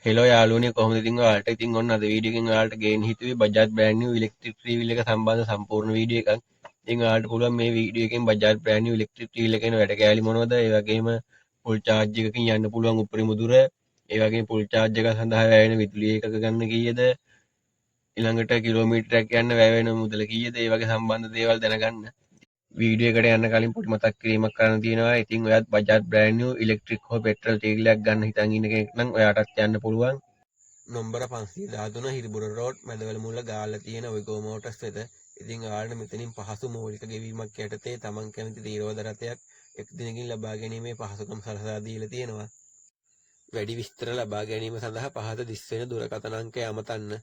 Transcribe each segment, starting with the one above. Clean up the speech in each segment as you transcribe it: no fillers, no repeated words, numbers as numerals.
Hello යාළුවනේ කොහොමද ඉතින් ඔයාලට ඉතින් ඔන්න අද වීඩියෝ එකෙන් ඔයාලට ගේන්න හිතුවේ Bajaj brand New electric three wheel එක සම්බන්ධ සම්පූර්ණ වීඩියෝ එකක්. ඉතින් ඔයාලට පුළුවන් මේ වීඩියෝ එකෙන් Bajaj brand New electric three wheel එකේ එන වැඩ කෑලි මොනවද? ඒ වගේම ෆුල් චාර්ජ් එකකින් යන්න පුළුවන් උපරිම දුර. ඒ වගේම ෆුල් චාර්ජ් එක සඳහා වැය වෙන විදුලි ඒකක ගන්න කීයද? ඊළඟට කිලෝමීටරයක් යන්න වැය වෙන මුදල කීයද? ඒ වගේ සම්බන්ධ දේවල් දැනගන්න. වීඩියෝ එකට යන්න කලින් පොඩි මතක් කිරීමක් කරන්න තියෙනවා. ඉතින් ඔයත් බජාජ් බ්‍රෑන්ඩ් නිව් ඉලෙක්ට්‍රික් හෝ පෙට්‍රල් ටී වීලයක් ගන්න හිතන් ඉන්න කෙනෙක් නම් ඔයාටත් යන්න පුළුවන්. නොම්බර 513 හිරිබුර රෝඩ් මැදවල මුල්ල ගාල්ල තියෙන ඔයිගෝ මෝටර්ස් වෙත. ඉතින් ඔයාලට මෙතනින් පහසු මූලික ගෙවීමක් යටතේ තමන් කැමති තීරෝධ රථයක් එක් දිනකින් ලබා ගැනීමේ පහසුකම් සලසා දීලා තියෙනවා. වැඩි විස්තර ලබා ගැනීම සඳහා පහත දිස්වෙන දුරකථන අංකය අමතන්න.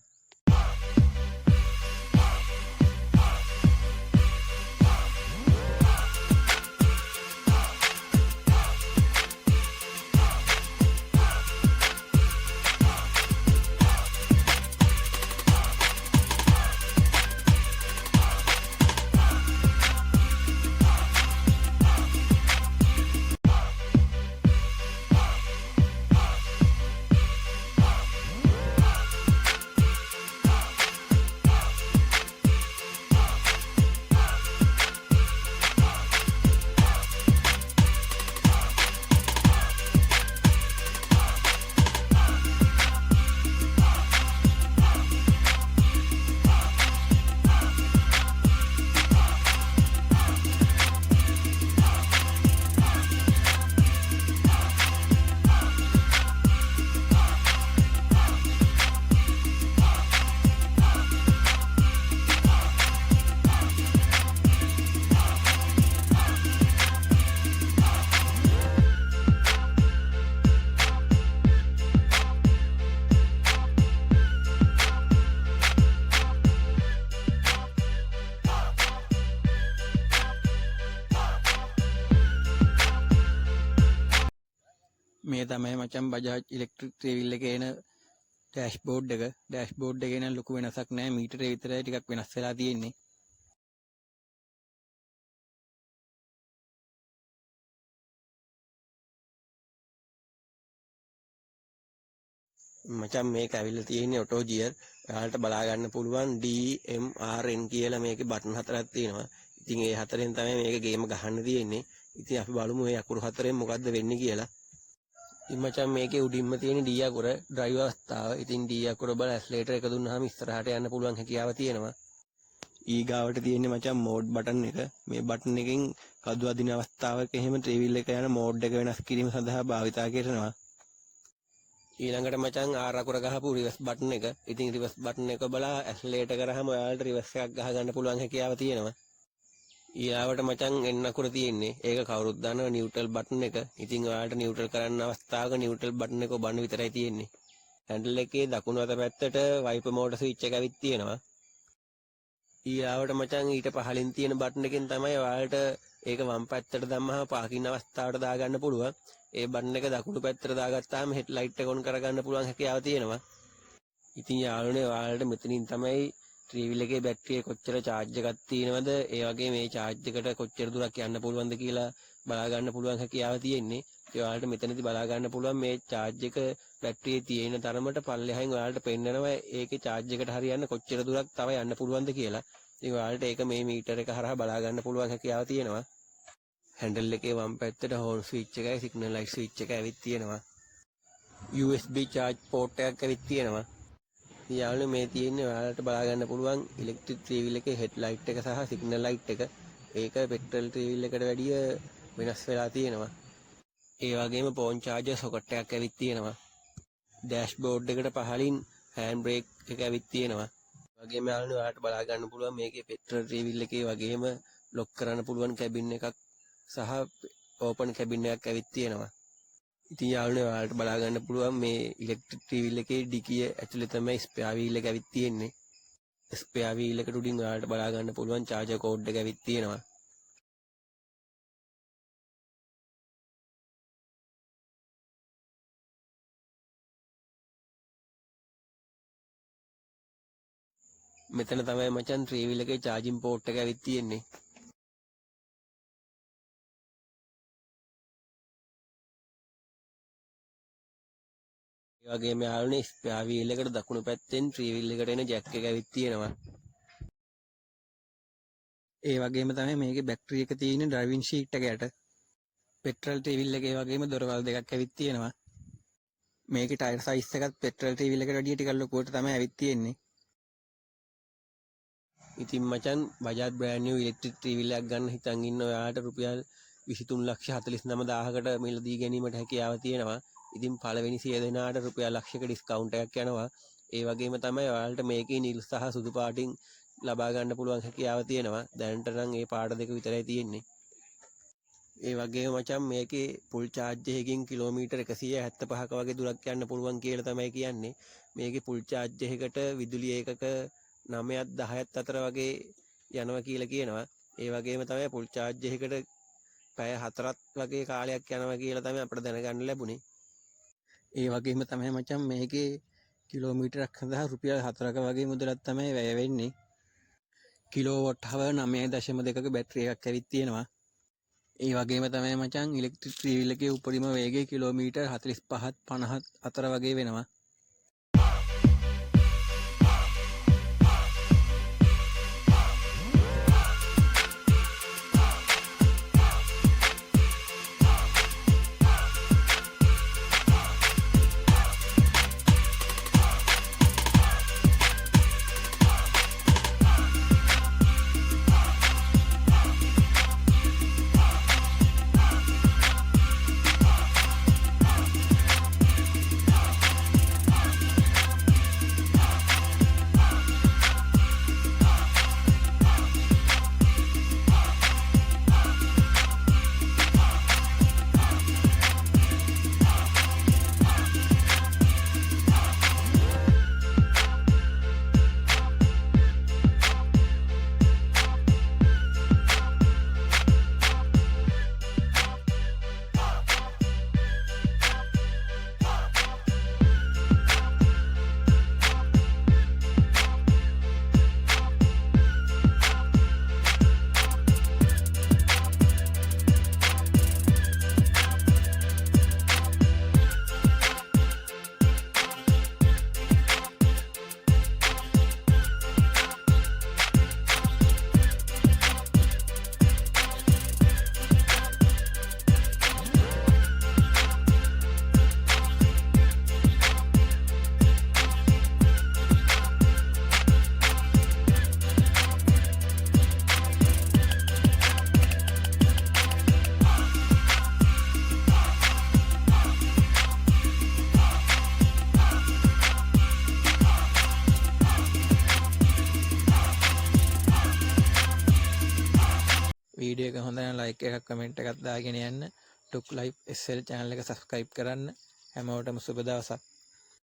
මේ තමයි මචං බජාජ් ඉලෙක්ට්‍රික් ත්‍රී වීල් එකේ එන ඩෑෂ්බෝඩ් එක. ඩෑෂ්බෝඩ් එකේ නම් ලොකු වෙනසක් නැහැ. මීටරේ විතරයි ටිකක් වෙනස් වෙලා තියෙන්නේ. මචං මේක ඇවිල්ලා තියෙන්නේ ඔටෝ ගියර්. ඔයාලට බලා ගන්න පුළුවන් DMRN කියලා මේකේ බටන් හතරක් තියෙනවා. ඉතින් ඒ හතරෙන් තමයි මේක ගේම ගහන්න තියෙන්නේ. ඉතින් අපි බලමු මේ අකුරු හතරෙන් මොකද්ද වෙන්නේ කියලා. ඉතින් මචං මේකේ උඩින්ම තියෙන D අකුර ඩ්‍රයිව් අවස්ථාව. ඉතින් D අකුර බල ඇස්ලේටර් එක දුන්නාම ඉස්සරහට යන්න පුළුවන් හැකියාව තියෙනවා. ඊගාවට තියෙන්නේ මචං මෝඩ් බටන් එක. මේ බටන් එකෙන් කදු අදින අවස්ථාවක එහෙම ට්‍රේවිල් එක යන මෝඩ් එක වෙනස් කිරීම සඳහා භාවිතා කරනවා. ඊළඟට මචං R අකුර ගහපු රිවර්ස් බටන් එක. ඉතින් රිවර්ස් බටන් එක බලා ඇස්ලේටර් කරාම ඔයාලට රිවර්ස් එකක් ගහ ගන්න පුළුවන් හැකියාව තියෙනවා. ඊළාවට මචං N අකුර තියෙන්නේ. ඒක කවුරුත් දන්නව නියුට්‍රල් බටන් එක. ඉතින් ඔයාලට නියුට්‍රල් කරන්න අවස්ථාවක නියුට්‍රල් බටන් එක ඔබන්න විතරයි තියෙන්නේ. හැන්ඩල් එකේ දකුණු අත පැත්තට වයිපර් මෝටර් ස්විච් එක ඇවිත් තියෙනවා. ඊළාවට මචං ඊට පහලින් තියෙන බටන් එකෙන් තමයි ඔයාලට ඒක වම් පැත්තට දැම්මහම පාකින් අවස්ථාවට දාගන්න පුළුවන්. ඒ බටන් එක දකුණු පැත්තට දාගත්තාම හෙඩ් ලයිට් එක ඔන් කරගන්න පුළුවන් හැකියාව තියෙනවා. ඉතින් යාළුවනේ ඔයාලට මෙතනින් තමයි ත්‍රී වීල් එකේ බැටරිය කොච්චර charge එකක් තියෙනවද, ඒ වගේ මේ charge එකට කොච්චර දුරක් යන්න පුළුවන්ද කියලා බලා ගන්න පුළුවන් හැකියාව තියෙන්නේ. ඉතින් ඔයාලට මෙතනදී බලා ගන්න පුළුවන් මේ charge එක බැටරියේ තියෙන තරමට පල්ලෙහායින් ඔයාලට පෙන්නනවා ඒකේ charge එකට හරියන්න කොච්චර දුරක් තව යන්න පුළුවන්ද කියලා. ඉතින් ඔයාලට ඒක මේ මීටර එක හරහා බලා ගන්න පුළුවන් හැකියාව තියෙනවා. හැන්ඩල් එකේ වම් පැත්තට හෝන් ස්විච් එකයි සිග්නල් ලයිට් ස්විච් එක ඇවිත් තියෙනවා. USB charge port එකක් ඇවිත් තියෙනවා. යාළුවනේ මේ තියෙන්නේ ඔයාලට බලා ගන්න පුළුවන් ඉලෙක්ට්‍රික් ත්‍රී වීල් එකේ හෙඩ් ලයිට් එක සහ සිග්නල් ලයිට් එක. ඒක පෙට්‍රල් ත්‍රී වීල් එකට වැඩිය වෙනස් වෙලා තියෙනවා. ඒ වගේම ෆෝන් චාර්ජර් සොකට් එකක් ඇවිත් තියෙනවා. ඩෑෂ්බෝඩ් එකට පහලින් හෑන්ඩ් බ්‍රේක් එක ඇවිත් තියෙනවා. ඒ වගේම යාළුවනේ ඔයාලට බලා ගන්න පුළුවන් මේකේ පෙට්‍රල් ත්‍රී වීල් එකේ වගේම ලොක් කරන්න පුළුවන් කැබින් එකක් සහ ඕපන් කැබින් එකක් ඇවිත් තියෙනවා. ඉතින් යාළුවනේ ඔයාලට බලා ගන්න පුළුවන් මේ ඉලෙක්ට්‍රික් ත්‍රී වීල් එකේ ඩිකිය ඇතුලේ තමයි ස්පෙයා වීල් එක ඇවිත් තියෙන්නේ. ස්පෙයා වීල් එකට උඩින් ඔයාලට බලා ගන්න පුළුවන් චාර්ජර් කෝඩ් එක ඇවිත් තියෙනවා. මෙතන තමයි මචන් ත්‍රී වීල් එකේ charging port එක ඇවිත් තියෙන්නේ. ඒ වගේම යාළුවනේ ස්පෙයා වීල් එකට දකුණු පැත්තෙන් ට්‍රී වීල් එකට එන ජැක් එක ඇවිත් තියෙනවා. ඒ වගේම තමයි මේකේ බැටරි එක තියෙන ඩ්‍රයිවිං ෂීට් එක යට. පෙට්‍රල් ට්‍රී වීල් එකේ වගේම දොරවල් දෙකක් ඇවිත් තියෙනවා. මේකේ ටයර් සයිස් එකත් පෙට්‍රල් ට්‍රී වීල් එකට වැඩිය ටිකක් ලොකුවට තමයි ඇවිත් තියෙන්නේ. ඉතින් මචන් Bajaj brand New electric tree wheel එකක් ගන්න හිතන් ඉන්න ඔයාලට රුපියල් 23,49,000කට මිලදී ගැනීමට හැකියාව තියෙනවා. ඉතින් පළවෙනි 100 දෙනාට රුපියල් ලක්ෂයක ඩිස්කවුන්ට් එකක් යනවා. ඒ වගේම තමයි ඔයාලට මේකේ නිල් සහ සුදු පාටින් ලබා ගන්න පුළුවන් හැකියාව තියෙනවා. දැනට නම් මේ පාට දෙක විතරයි තියෙන්නේ. ඒ වගේම මචං මේකේ ෆුල් චාර්ජ් එකකින් කිලෝමීටර් 175ක වගේ දුරක් යන්න පුළුවන් කියලා තමයි කියන්නේ. මේකේ ෆුල් චාර්ජ් එකකට විදුලි ඒකක 9ක් 10ක් අතර වගේ යනවා කියලා කියනවා. ඒ වගේම තමයි ෆුල් චාර්ජ් එකකට පැය 4ක් වගේ කාලයක් යනවා කියලා තමයි අපිට දැනගන්න ලැබුණේ. ඒ වගේම තමයි මචං මේකේ කිලෝමීටරයක් සඳහා රුපියල් 4ක වගේ මුදලක් තමයි වැය වෙන්නේ. කිලෝවොට් හවර් 9.2ක බැටරි එකක් ඇවිත් තියෙනවා. ඒ වගේම තමයි මචං ඉලෙක්ට්‍රික් ට්‍රී වීල් එකේ උපරිම වේගය කිලෝමීටර් 45ත් 50ත් අතර වගේ වෙනවා. වීඩියෝ එක හොඳ නම් ලයික් එකක් කමෙන්ට් එකක් දාගෙන යන්න. ටුක් ලයිෆ් SL channel එක subscribe කරන්න. හැමෝටම සුබ දවසක්.